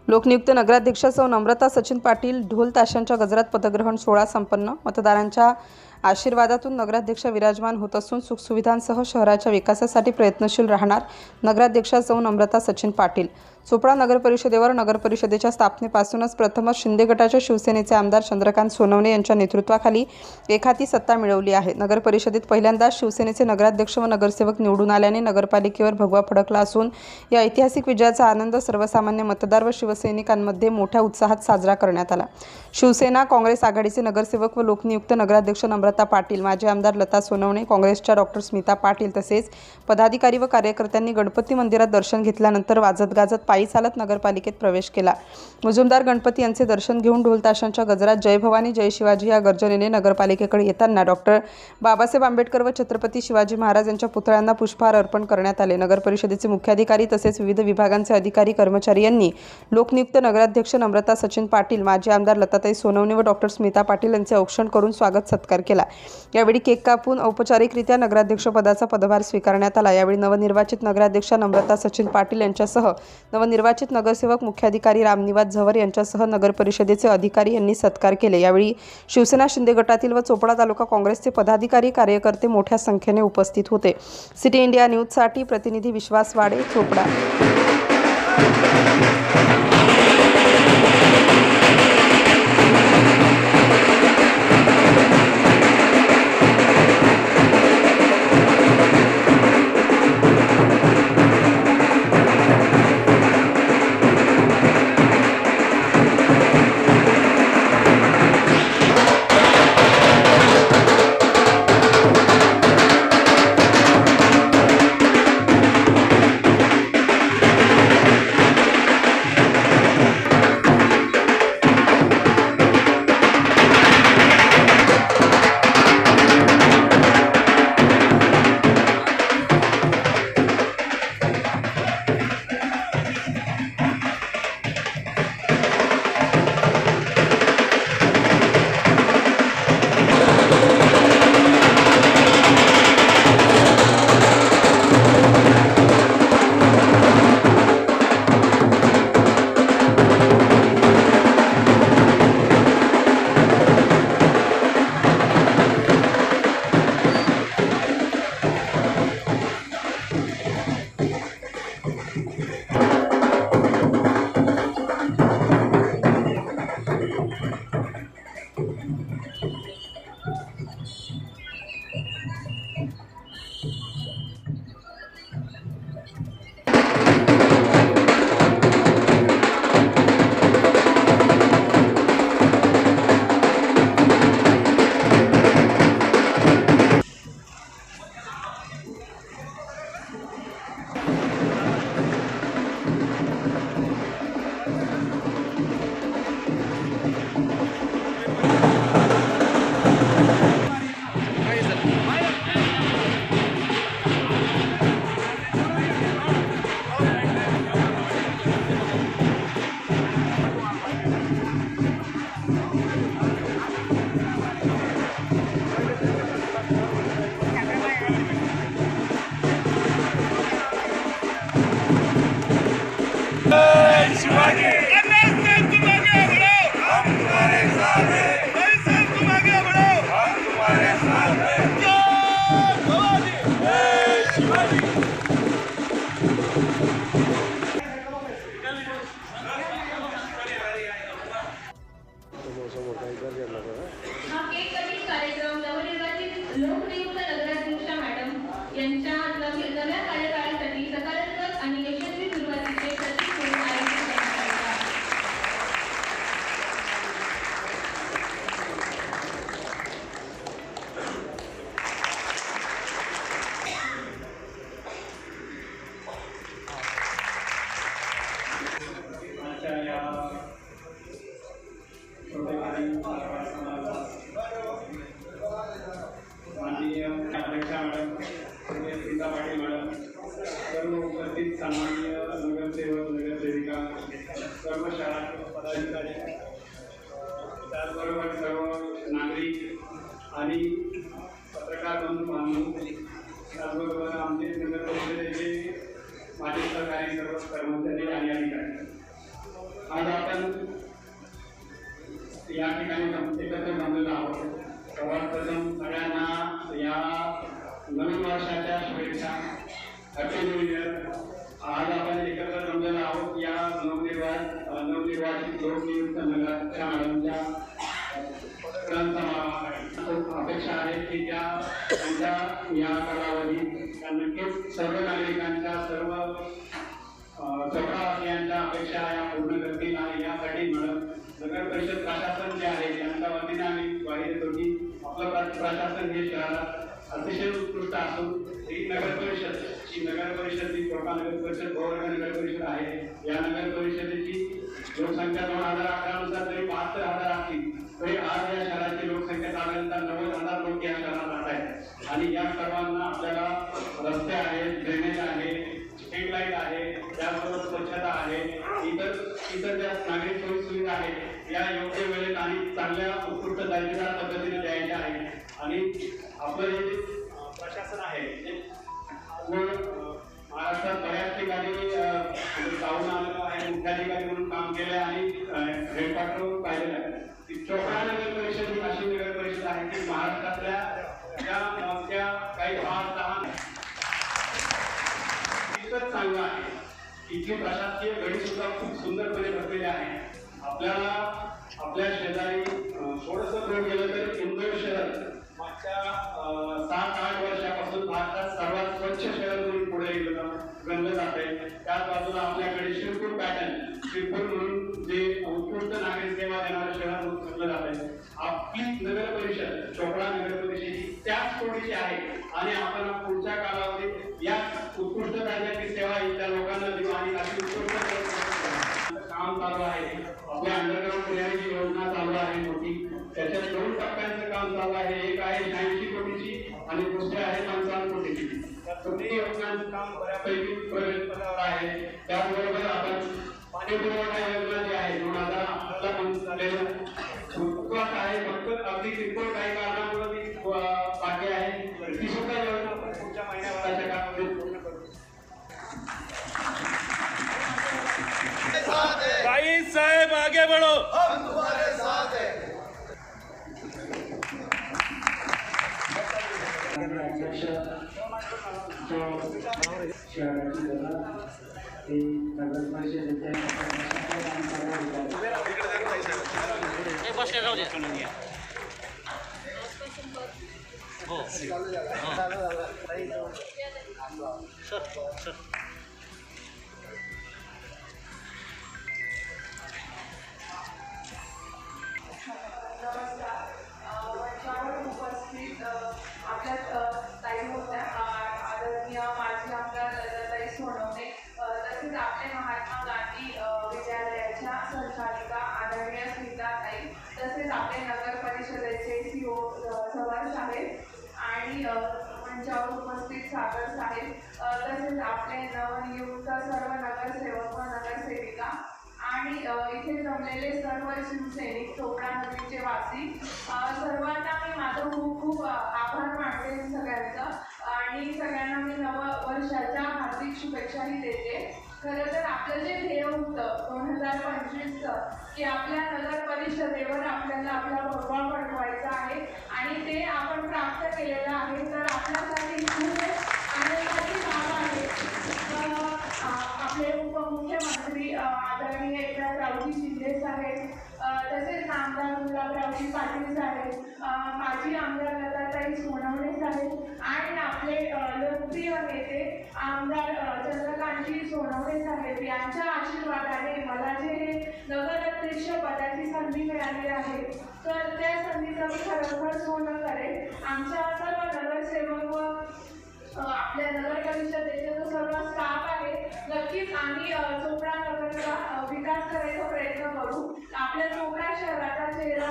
लोकनियुक्त नगराध्यक्षा सौ नम्रता सचिन पाटील ढोल ताशांच्या गजरात पदग्रहण सोहळा संपन्न। मतदारांच्या आशीर्वादातून नगराध्यक्षा विराजमान होत असून सुखसुविधांसह शहराच्या विकासासाठी प्रयत्नशील राहणार नगराध्यक्षा सौ नम्रता सचिन पाटील। चोपडा नगर परिषदेवर नगर परिषदेच्या स्थापनेपासूनच प्रथमच शिंदे गटाच्या शिवसेनेचे आमदार चंद्रकांत सोनवणे यांच्या नेतृत्वाखाली एकाती सत्ता मिळवली आहे। नगर परिषदेत पहिल्यांदाच शिवसेनेचे नगराध्यक्ष व नगरसेवक निवडून आल्याने नगरपालिकेवर भगवा फडकला असून या ऐतिहासिक विजयाचा आनंद सर्वसामान्य मतदार व शिवसैनिकांमध्ये मोठ्या उत्साहात साजरा करण्यात आला। शिवसेना काँग्रेस आघाडीचे नगरसेवक व लोकनियुक्त नगराध्यक्ष नम्रता पाटील, माजी आमदार लता सोनवणे, काँग्रेसच्या डॉक्टर स्मिता पाटील तसेच पदाधिकारी व कार्यकर्त्यांनी गणपती मंदिरात दर्शन घेतल्यानंतर वाजत गाजत पायी चालत नगरपालिकेत प्रवेश केला। मुजुमदार गणपती यांचे दर्शन घेऊन ढोल ताशांच्या गजरात जय भवानी जय शिवाजी या गर्जनेने नगरपालिकेकडे येताना डॉक्टर बाबासाहेब आंबेडकर व छत्रपती शिवाजी महाराज यांच्या पुतळ्यांना पुष्पहार अर्पण करण्यात आले। नगर परिषदेचे मुख्याधिकारी तसेच विविध विभागांचे अधिकारी कर्मचारी यांनी लोकनियुक्त नगराध्यक्ष नम्रता सचिन पाटील, माजी आमदार लताताई सोनवणे व डॉक्टर स्मिता पाटील यांचे औक्षण करून स्वागत सत्कार केला। यावेळी केक कापून औपचारिकरित्या नगराध्यक्ष पदाचा पदभार स्वीकारण्यात आला। यावेळी नवनिर्वाचित नगराध्यक्षा नम्रता सचिन पाटील यांच्यासह नवनिर्वाचित नगरसेवक मुख्याधिकारी रामनिवास झवर यांच्यासह नगर परिषदेचे अधिकारी यांनी सत्कार केले। यावेळी शिवसेना शिंदे गटातील व चोपडा तालुका काँग्रेसचे पदाधिकारी कार्यकर्ते मोठ्या संख्येने उपस्थित होते। सिटी इंडिया न्यूजसाठी प्रतिनिधी विश्वास वाडे, चोपडा। लोकनियुक्त नगराध्यक्षा मॅडम यांच्या नव्या कार्यकाळासाठी सकारात्मक आणि यशस्वी सुरुवातीचे प्रतीक म्हणून आयोजित सर्व उपस्थित सामान्य नगरसेवक नगरसेविका सर्व शाळा पदाधिकारी त्याचबरोबर सर्व नागरिक आणि पत्रकार बांधव त्याचबरोबर आमचे नगर परिषदेचे माजी सहकारी सर्व कर्मचारी आणि अधिकारी आपण या ठिकाणी एकत्र जमलेलो आहोत. सर्वात प्रथम सगळ्यांना या नवीन वर्षाच्या शुभेच्छा. Happy new year. आज आपण एकत्र जमलेलो आहोत या नवनिर्वाचित लोकनियुक्त नगराध्यक्षा मॅडमच्या अपेक्षा आहे की त्यांच्या या कालावधीत नक्कीच सर्व नागरिकांच्या सर्व चौकावासियांच्या अपेक्षा या पूर्ण करतील आणि यासाठी नगर परिषद प्रशासन जे आहे त्यांच्या वतीने आम्ही ग्वाही देतो की आपलं प्रशासन हे शहरात अतिशय उत्कृष्ट असून ही नगर परिषद ही चोपडा नगर परिषद बहुवर्ग नगर परिषद आहे. या नगर परिषदेची लोकसंख्या 2011 नुसार जरी 72,000 असली तरी आज या शहराची लोकसंख्या साधारणतः 90,000 लोक या शहरात राहत आहेत आणि या सर्वांना आपल्याला रस्ते आहेत, ड्रेनेज आहे, स्ट्रीट लाईट आहे, त्याचबरोबर स्वच्छता आहे, इतर ज्या नागरिक सोयी सुविधा आहेत या योग्य वेळेत आणि चांगल्या उत्कृष्ट दर्जेदार पद्धतीने द्यायच्या आहेत. आणि आपलं हे जे प्रशासन आहे महाराष्ट्रात बऱ्याच ठिकाणी जाऊन आलेलो आहे, मुख्याधिकारी म्हणून काम केलं आणि हेडक्वार्टर पाहिलेलं आहे. चोपडा नगर परिषद ही अशी नगर परिषद आहे की महाराष्ट्रातल्या ज्या काही 5-10 इतकंच चांगलं आहे. इथली प्रशासकीय घडी सुद्धा खूप सुंदरपणे भरलेली आहे. आपल्याला आपल्या शेजारी थोडंसं दूर गेलं तर इंदोर शहर मागच्या 7-8 वर्षापासून भारतात सर्वात स्वच्छ शहर म्हणून पुढे गणलं जात आहे. त्याच बाजूला आपल्याकडे शिरपूर म्हणून जे उत्कृष्ट नागरिक सेवा देणारं शहर म्हणून गणलं जात आहे. आपली नगर परिषद चोपडा नगर परिषद ही त्याच थोडीशी आहे आणि आपण पुढच्या कालावधीत या उत्कृष्ट दर्जाची सेवा इथल्या लोकांना देऊ आणि अशी उत्कृष्ट काम चालू आहे. आपल्या अंडरग्राउंड पुण्याची योजना चालू आहे मोठी, त्याच्यात 2 टप्प्यांचं काम चालू आहे. एक आहे 80 कोटीची आणि दुसरी आहे 55 कोटीची. त्या दोन्ही योजनांचं काम बऱ्यापैकी प्रगतीपथावर आहे. त्याचबरोबर आपण पाणी पुरवठा योजना जी आहे 2011 मंजूर झालेलं आहे, फक्त अगदी किरकोळ काही कारणामुळे ती बाकी आहे. ती सुद्धा योजना आपण पुढच्या महिन्याभराच्या काळामध्ये पूर्ण करू. भाई साहेब आगे बढ़ो, हम तुम्हारे साथ हैं. उपस्थित आपल्यात ताई होत्या आदरणीय माजी आमदार लताताई सोनवणे, तसेच आपले महात्मा गांधी विद्यालयाच्या संचालिका आदरणीय स्मिताताई, तसेच आपले नगर परिषदेचे CEO सवार साहेब आणि मंचावर उपस्थित सागर साहेब, तसेच आपले नवनियुक्त सर्व नगरसेवक व नगरसेविका आणि इथे जमलेले सर्व शिवसैनिक चोपडा नगरीचे वासी, सर्वांना मी माझं खूप खूप आभार मानते सगळ्यांचं आणि सगळ्यांना मी नववर्षाच्या हार्दिक शुभेच्छाही देते. खरं तर आपलं जे ध्येय होतं 2025चं की आपल्या नगर परिषदेवर आपल्याला आपला भगवा पटवायचा आहे आणि ते आपण प्राप्त केलेलं आहे, तर आपल्यासाठी खूप आनंदाची बाब आहे. आपले उपमुख्यमंत्री आदरणीय एकनाथरावजी शिंदे साहेब, तसेच आमदार गुलाबरावजी पाटील साहेब, माजी आमदार लताताई सोनवणे साहेब आणि आपले लोकप्रिय नेते आमदार चंद्रकांतजी सोनवणे साहेब यांच्या आशीर्वादाने मला जे नगराध्यक्ष पदाची संधी मिळाली आहे, तर त्या संधीचं मी खरोखर सोनं करेन. आमच्या सर्व नगरसेवक व आपल्या नगर परिषदेचे जो सर्व स्टाफ आहे, नक्कीच आम्ही चोपडा नगरचा विकास करायचा प्रयत्न करू. आपल्या चोपडा शहराचा चेहरा